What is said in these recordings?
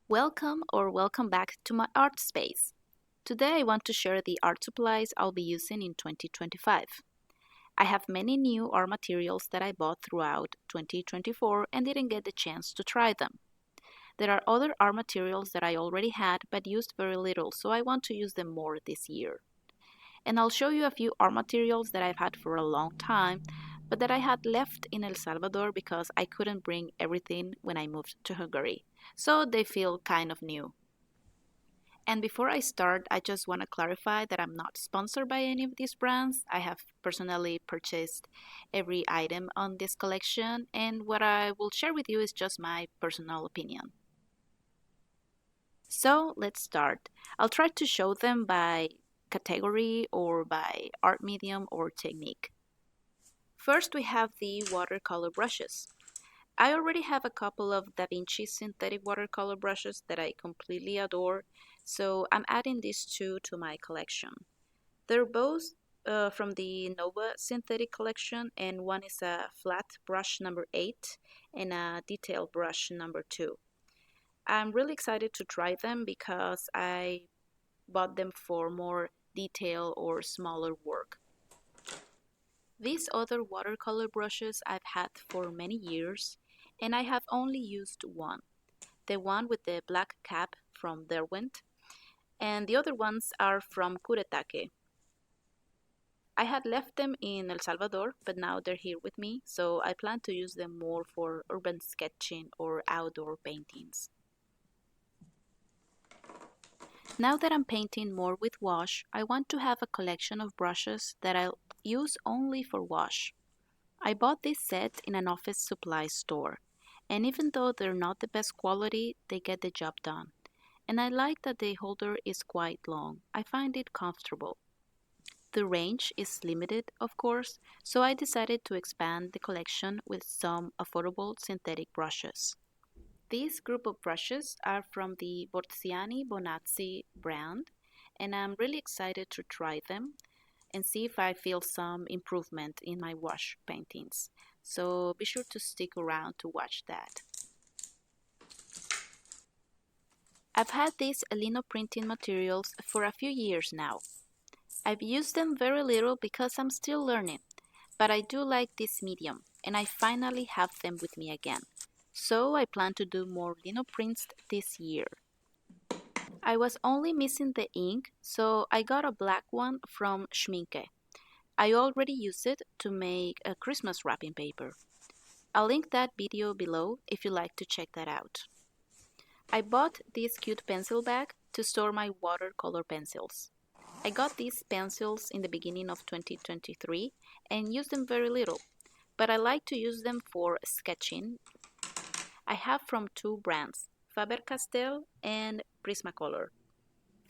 Welcome back to my art space. Today I want to share the art supplies I'll be using in 2025. I have many new art materials that I bought throughout 2024 and didn't get the chance to try them. There are other art materials that I already had but used very little, so I want to use them more this year. And I'll show you a few art materials that I've had for a long time, but that I had left in El Salvador because I couldn't bring everything when I moved to Hungary, so they feel kind of new. And before I start, I just want to clarify that I'm not sponsored by any of these brands. I have personally purchased every item on this collection, and what I will share with you is just my personal opinion. So let's start. I'll try to show them by category or by art medium or technique. First, we have the watercolor brushes. I already have a couple of Da Vinci synthetic watercolor brushes that I completely adore, so I'm adding these two to my collection. They're both from the Nova synthetic collection, and one is a flat brush number 8 and a detail brush number 2. I'm really excited to try them because I bought them for more detail or smaller work. These other watercolor brushes I've had for many years, and I have only used one. The one with the black cap from Derwent, and the other ones are from Kuretake. I had left them in El Salvador, but now they're here with me, so I plan to use them more for urban sketching or outdoor paintings. Now that I'm painting more with wash, I want to have a collection of brushes that I'll use only for wash. I bought this set in an office supply store, and even though they're not the best quality, they get the job done. And I like that the holder is quite long. I find it comfortable. The range is limited, of course, so I decided to expand the collection with some affordable synthetic brushes. This group of brushes are from the Borziani Bonazzi brand, and I'm really excited to try them and see if I feel some improvement in my wash paintings. So be sure to stick around to watch that. I've had these Lino printing materials for a few years now. I've used them very little because I'm still learning, but I do like this medium and I finally have them with me again. So I plan to do more Lino prints this year. I was only missing the ink, so I got a black one from Schminke. I already used it to make a Christmas wrapping paper. I'll link that video below if you'd like to check that out. I bought this cute pencil bag to store my watercolor pencils. I got these pencils in the beginning of 2023 and used them very little, but I like to use them for sketching. I have from two brands, Faber-Castell and Prismacolor.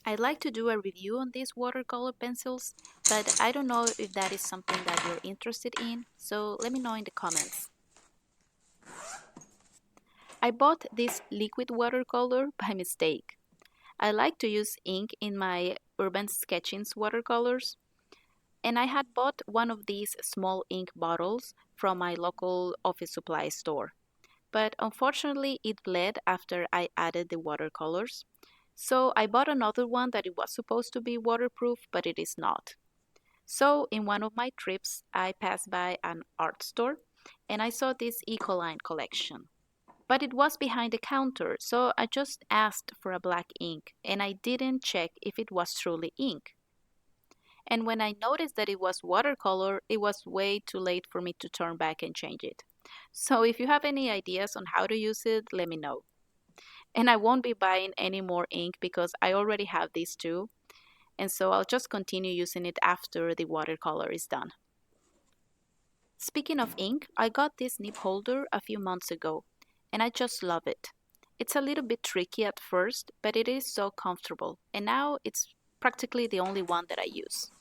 I'd like to do a review on these watercolor pencils, but I don't know if that is something that you're interested in, so let me know in the comments. I bought this liquid watercolor by mistake. I like to use ink in my urban sketchings watercolors, and I had bought one of these small ink bottles from my local office supply store. But unfortunately it bled after I added the watercolors. So I bought another one that it was supposed to be waterproof, but it is not. So in one of my trips, I passed by an art store and I saw this Ecoline collection. But it was behind the counter, so I just asked for a black ink and I didn't check if it was truly ink. And when I noticed that it was watercolor, it was way too late for me to turn back and change it. So if you have any ideas on how to use it, let me know. And I won't be buying any more ink because I already have these two, and so I'll just continue using it after the watercolor is done. Speaking of ink, I got this nib holder a few months ago, and I just love it. It's a little bit tricky at first, but it is so comfortable, and now it's practically the only one that I use.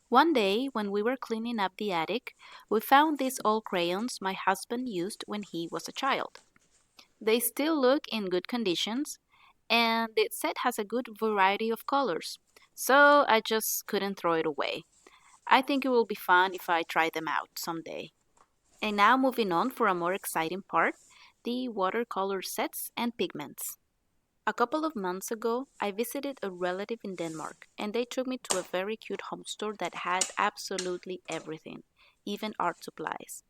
One day, when we were cleaning up the attic, we found these old crayons my husband used when he was a child. They still look in good conditions, and the set has a good variety of colors, so I just couldn't throw it away. I think it will be fun if I try them out someday. And now moving on for a more exciting part, the watercolor sets and pigments. A couple of months ago, I visited a relative in Denmark, and they took me to a very cute home store that had absolutely everything, even art supplies.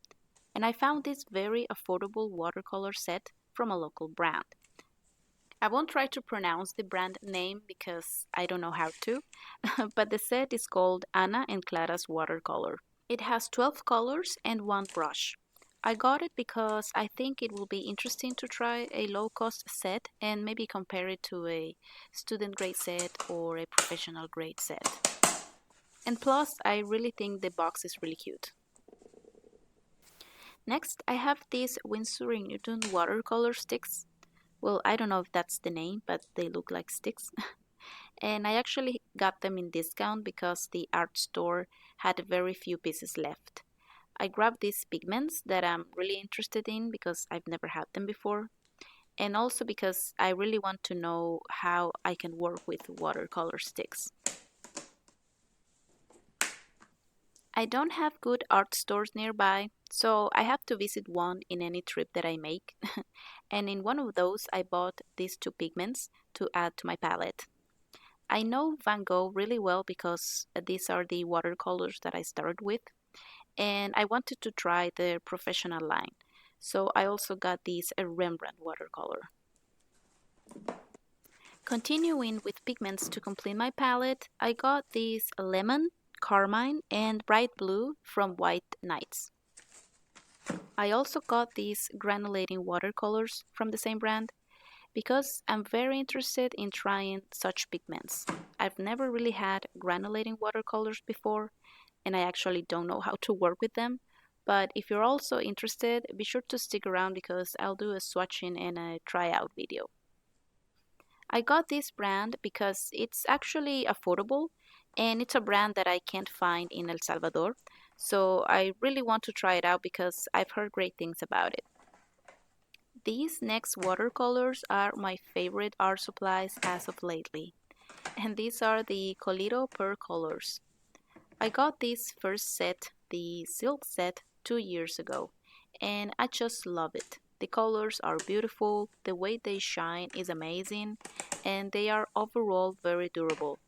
And I found this very affordable watercolor set from a local brand. I won't try to pronounce the brand name because I don't know how to, but the set is called Anna and Clara's Watercolor. It has 12 colors and one brush. I got it because I think it will be interesting to try a low-cost set and maybe compare it to a student grade set or a professional grade set. And plus, I really think the box is really cute. Next, I have these Winsor & Newton watercolor sticks. Well, I don't know if that's the name, but they look like sticks. And I actually got them in discount because the art store had very few pieces left. I grabbed these pigments that I'm really interested in because I've never had them before, and also because I really want to know how I can work with watercolor sticks. I don't have good art stores nearby, so I have to visit one in any trip that I make. And in one of those, I bought these two pigments to add to my palette. I know Van Gogh really well because these are the watercolors that I started with, and I wanted to try the professional line. So I also got this Rembrandt watercolor. Continuing with pigments to complete my palette, I got these lemon, carmine, and bright blue from White Nights. I also got these granulating watercolors from the same brand because I'm very interested in trying such pigments. I've never really had granulating watercolors before, and I actually don't know how to work with them. But if you're also interested, be sure to stick around because I'll do a swatching and a tryout video. I got this brand because it's actually affordable and it's a brand that I can't find in El Salvador. So I really want to try it out because I've heard great things about it. These next watercolors are my favorite art supplies as of lately. And these are the Colito Pearl colors. I got this first set, the silk set, 2 years ago, and I just love it. The colors are beautiful, the way they shine is amazing, and they are overall very durable.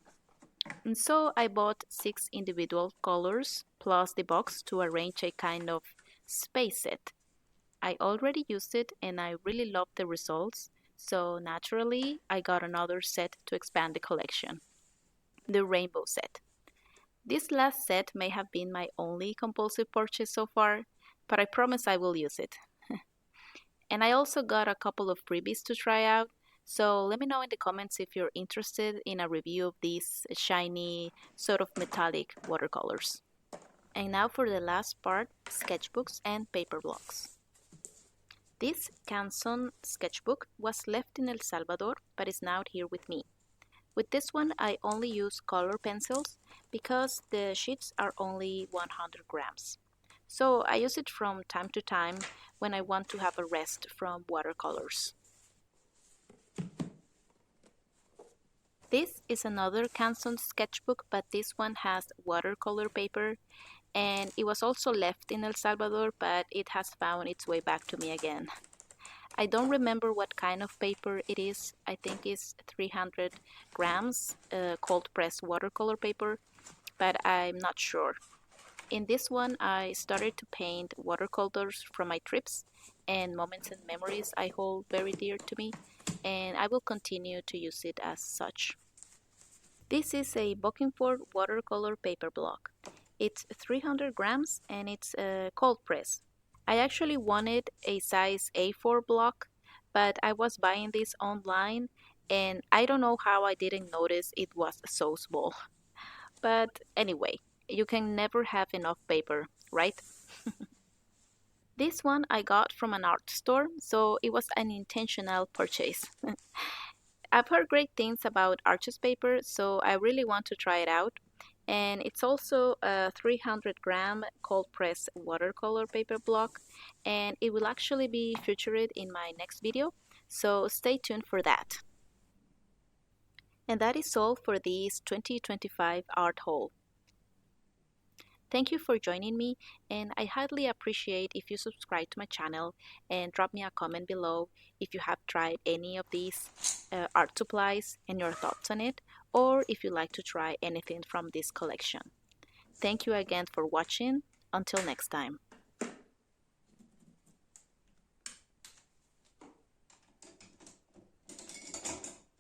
And so I bought 6 individual colors plus the box to arrange a kind of space set. I already used it and I really loved the results, so naturally I got another set to expand the collection, the rainbow set. This last set may have been my only compulsive purchase so far, but I promise I will use it. And I also got a couple of freebies to try out, so let me know in the comments if you're interested in a review of these shiny, sort of metallic watercolors. And now for the last part, sketchbooks and paper blocks. This Canson sketchbook was left in El Salvador, but is now here with me. With this one, I only use color pencils because the sheets are only 100 grams. So I use it from time to time when I want to have a rest from watercolors. This is another Canson sketchbook, but this one has watercolor paper, and it was also left in El Salvador, but it has found its way back to me again. I don't remember what kind of paper it is. I think it's 300 grams cold pressed watercolor paper, but I'm not sure. In this one, I started to paint watercolors from my trips and moments and memories I hold very dear to me, and I will continue to use it as such. This is a Buckingford watercolor paper block. It's 300 grams and it's cold press. I actually wanted a size A4 block, but I was buying this online and I don't know how I didn't notice it was so small. But anyway, you can never have enough paper, right? This one I got from an art store, so it was an intentional purchase. I've heard great things about Arches paper, so I really want to try it out. And it's also a 300-gram cold press watercolor paper block, and it will actually be featured in my next video, so stay tuned for that. And that is all for this 2025 art haul. Thank you for joining me, and I highly appreciate if you subscribe to my channel and drop me a comment below if you have tried any of these art supplies and your thoughts on it, or if you'd like to try anything from this collection. Thank you again for watching. Until next time.